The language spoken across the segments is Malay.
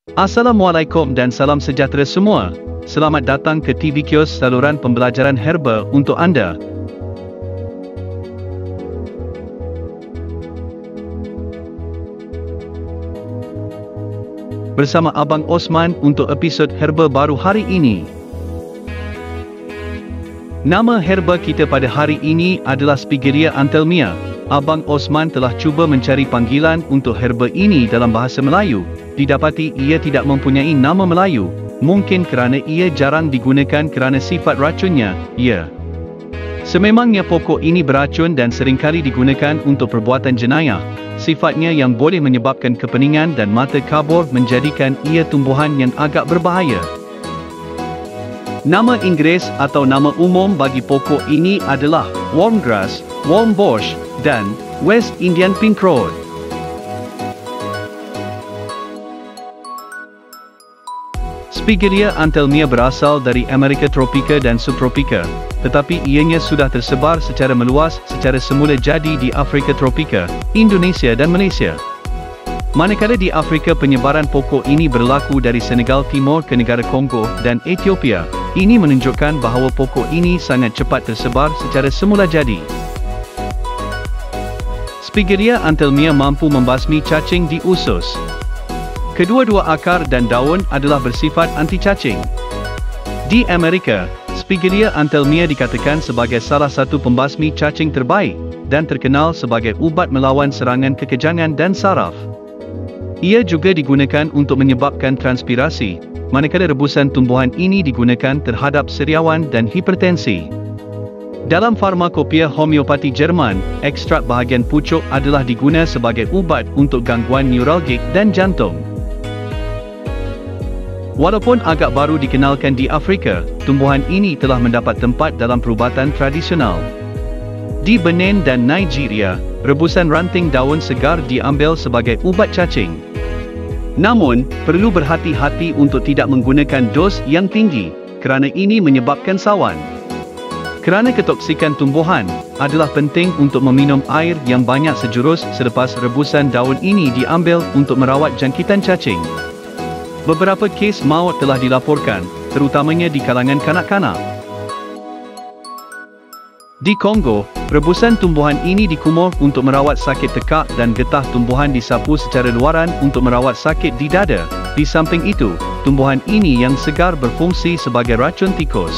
Assalamualaikum dan salam sejahtera semua. Selamat datang ke TV Kios, saluran pembelajaran herba untuk anda. Bersama Abang Osman untuk episod herba baru hari ini. Nama herba kita pada hari ini adalah Spigeria anthelmia. Abang Osman telah cuba mencari panggilan untuk herba ini dalam bahasa Melayu. Didapati ia tidak mempunyai nama Melayu, mungkin kerana ia jarang digunakan kerana sifat racunnya. Sememangnya pokok ini beracun dan seringkali digunakan untuk perbuatan jenayah. Sifatnya yang boleh menyebabkan kepeningan dan mata kabur menjadikan ia tumbuhan yang agak berbahaya. Nama Inggeris atau nama umum bagi pokok ini adalah wormgrass, wormbush dan West Indian pinkroad. Spigeria anthelmia berasal dari Amerika tropika dan subtropika, tetapi ianya sudah tersebar secara meluas secara semula jadi di Afrika tropika, Indonesia dan Malaysia. Manakala di Afrika penyebaran pokok ini berlaku dari Senegal Timur ke negara Kongo dan Ethiopia. Ini menunjukkan bahawa pokok ini sangat cepat tersebar secara semula jadi. Spigeria anthelmia mampu membasmi cacing di usus. Kedua-dua akar dan daun adalah bersifat anti-cacing. Di Amerika, Spigeria anthelmia dikatakan sebagai salah satu pembasmi cacing terbaik dan terkenal sebagai ubat melawan serangan kekejangan dan saraf. Ia juga digunakan untuk menyebabkan transpirasi, manakala rebusan tumbuhan ini digunakan terhadap seriawan dan hipertensi. Dalam farmakopea homeopati Jerman, ekstrak bahagian pucuk adalah diguna sebagai ubat untuk gangguan neuralgik dan jantung. Walaupun agak baru dikenalkan di Afrika, tumbuhan ini telah mendapat tempat dalam perubatan tradisional. Di Benin dan Nigeria, rebusan ranting daun segar diambil sebagai ubat cacing. Namun, perlu berhati-hati untuk tidak menggunakan dos yang tinggi, kerana ini menyebabkan sawan. Kerana ketoksikan tumbuhan, adalah penting untuk meminum air yang banyak sejurus selepas rebusan daun ini diambil untuk merawat jangkitan cacing. Beberapa kes maut telah dilaporkan, terutamanya di kalangan kanak-kanak. Di Kongo, rebusan tumbuhan ini dikumur untuk merawat sakit tekak dan getah tumbuhan disapu secara luaran untuk merawat sakit di dada. Di samping itu, tumbuhan ini yang segar berfungsi sebagai racun tikus.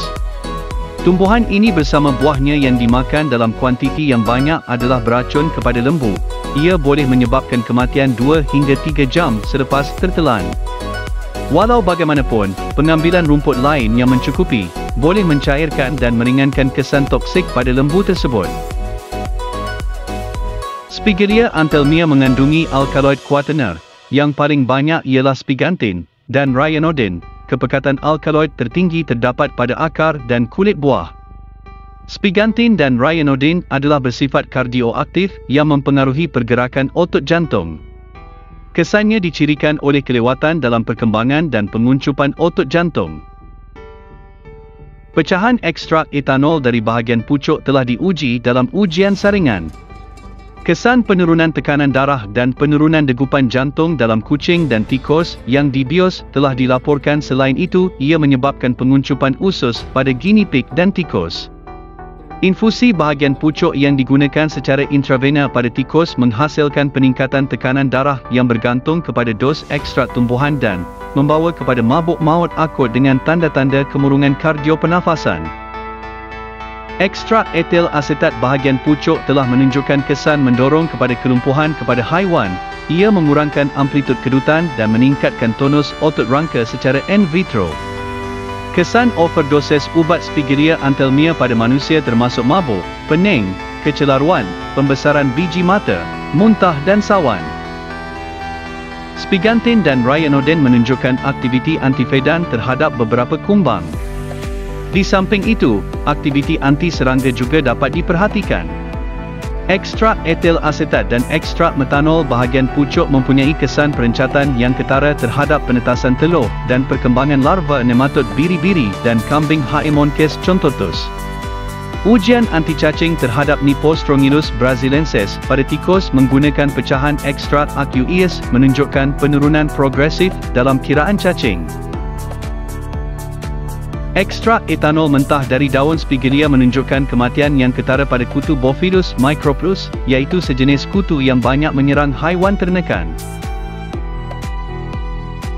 Tumbuhan ini bersama buahnya yang dimakan dalam kuantiti yang banyak adalah beracun kepada lembu. Ia boleh menyebabkan kematian 2 hingga 3 jam selepas tertelan. Walau bagaimanapun, pengambilan rumput lain yang mencukupi, boleh mencairkan dan meringankan kesan toksik pada lembu tersebut. Spigeria anthelmia mengandungi alkaloid quaterner, yang paling banyak ialah spigantin, dan ryanodin. Kepekatan alkaloid tertinggi terdapat pada akar dan kulit buah. Spigantin dan ryanodin adalah bersifat kardioaktif yang mempengaruhi pergerakan otot jantung. Kesannya dicirikan oleh kelewatan dalam perkembangan dan penguncupan otot jantung. Pecahan ekstrak etanol dari bahagian pucuk telah diuji dalam ujian saringan. Kesan penurunan tekanan darah dan penurunan degupan jantung dalam kucing dan tikus yang dibios telah dilaporkan. Selain itu, ia menyebabkan penguncupan usus pada guinea pig dan tikus. Infusi bahagian pucuk yang digunakan secara intravena pada tikus menghasilkan peningkatan tekanan darah yang bergantung kepada dos ekstrak tumbuhan dan membawa kepada mabuk maut akut dengan tanda-tanda kemurungan kardiopernafasan. Ekstrak etil asetat bahagian pucuk telah menunjukkan kesan mendorong kepada kelumpuhan kepada haiwan. Ia mengurangkan amplitud kedutan dan meningkatkan tonus otot rangka secara in vitro. Kesan overdosis ubat Spigeria anthelmia pada manusia termasuk mabuk, pening, kecelaruan, pembesaran biji mata, muntah dan sawan. Spigantin dan ryanodin menunjukkan aktiviti antifedan terhadap beberapa kumbang. Di samping itu, aktiviti anti serangga juga dapat diperhatikan. Ekstrak etil asetat dan ekstrak metanol bahagian pucuk mempunyai kesan perencatan yang ketara terhadap penetasan telur dan perkembangan larva nematod biri-biri dan kambing Haemonchus contortus. Ujian anti-cacing terhadap Nipostrongylus brasiliensis pada tikus menggunakan pecahan ekstrak aqueous menunjukkan penurunan progresif dalam kiraan cacing. Ekstrak etanol mentah dari daun Spigelia menunjukkan kematian yang ketara pada kutu Bophilis microplus, iaitu sejenis kutu yang banyak menyerang haiwan ternakan.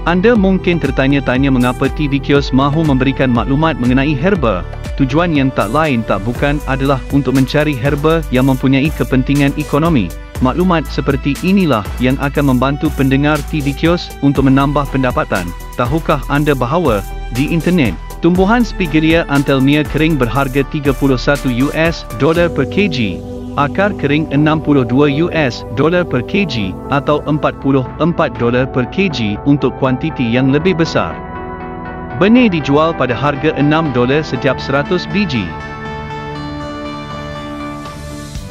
Anda mungkin tertanya-tanya mengapa TV Kios mahu memberikan maklumat mengenai herba. Tujuan yang tak lain tak bukan adalah untuk mencari herba yang mempunyai kepentingan ekonomi. Maklumat seperti inilah yang akan membantu pendengar TV Kios untuk menambah pendapatan. Tahukah anda bahawa di internet, tumbuhan Spigelia anthelmia kering berharga $31 per kg, akar kering $62 per kg atau $44 per kg untuk kuantiti yang lebih besar. Benih dijual pada harga $6 setiap 100 biji.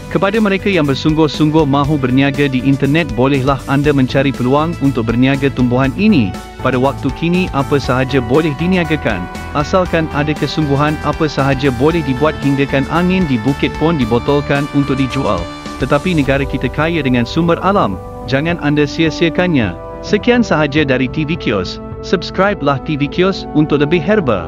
Kepada mereka yang bersungguh-sungguh mahu berniaga di internet, bolehlah anda mencari peluang untuk berniaga tumbuhan ini. Pada waktu kini apa sahaja boleh diniagakan, asalkan ada kesungguhan. Apa sahaja boleh dibuat, hinggakan angin di bukit pun dibotolkan untuk dijual. Tetapi negara kita kaya dengan sumber alam, jangan anda sia-siakannya. Sekian sahaja dari TV Kios. Subscribe-lah TV Kios untuk lebih herba.